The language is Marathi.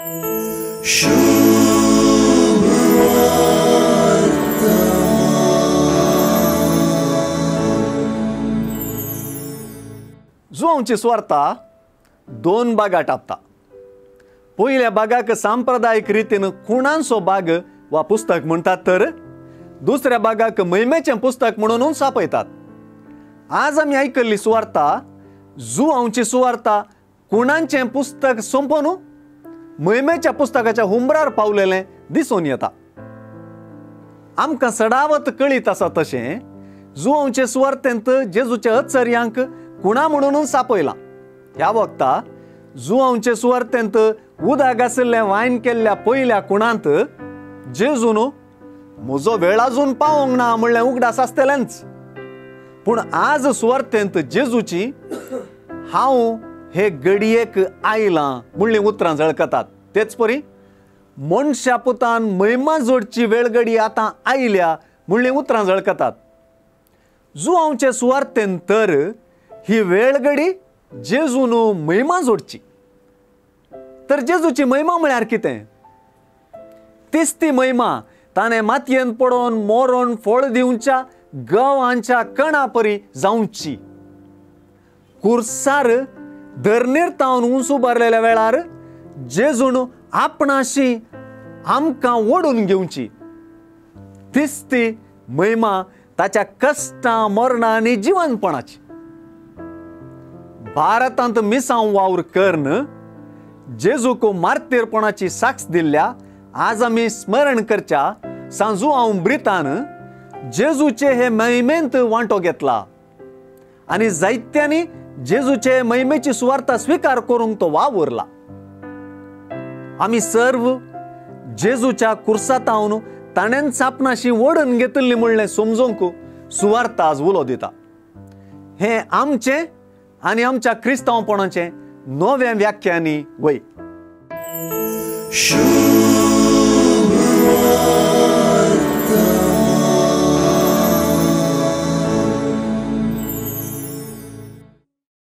जुआंवची सुवार्ता दोन भागात टापता. पयल्या भागाक सांप्रदायिक रीतीन खुणांचो भाग वा पुस्तक म्हणटात, तर दुसऱ्या भागाक महिमेचें पुस्तक म्हणून सापयतात. आज आमी आयकल्ली सुवार्ता जुआंवची सुवार्ता खुणांचें पुस्तक संपोवन महिमेच्या पुस्तकाच्या हुंबरार पावलेलें दिसून येता. आमकां सडावत कळीत आसा तशें जुआंवचे सुवार्तेंत जेजूच्या आश्चर्यांक खुणा म्हणून सापयला. ह्या वक्ता जुआंवचे सुवार्तेंत उदक आशिल्लें वायन केल्ल्या पयल्या खुणांत जेजून म्हजो वेळ अजून पावोंक ना म्हणलें उगडास आसतलेंच. पूण आज सुवार्तेंत जेजूची हांव हे घडयेक आयलां म्हणलीं उतरां झळकतात. तेच परी मनशा पुतान महिमा जोडची वेळ घडी आतां आयल्या म्हणलीं उतरां झळकतात. जुआंवचे सुवार्तेंत तर ही वेळ घडी जेजून महिमा जोडची. तर जेजूची महिमा म्हळ्यार कितें? तीच ती महिमा ताणें मातयेंत पडोवन मोरोन फळ दिवच्या गवांच्या कणा परी जावची. कुर्सार धरणेर तावन उंच उबारलेल्या वेळार जेजून आपणाशी आमकां ओडून घेवची. तीच ती महिमा ताच्या कश्टां मरणां आनी जिवंतपणाची. भारतांत मिसांव वावर कर्ण जेजूक मार्तीरपणाची साक्ष दिल्ल्या आज आमी स्मरण करच्या जुआंव ब्रितान जेजूचे हे महिमेंत वांटो घेतला आनी जायत्यांनी जेजूचे महिमेची सुवार्ता स्वीकार करूंक तो वावरला. आमी सर्व जेजूच्या कुर्सातावन ताणेन आपणाशी ओडून घेतली म्हणलें समजूंक सुवार्ता आज उलो दिता. हे आमचें आनी आमच्या क्रिस्तांवपणाचें नवें व्याख्यानी वय.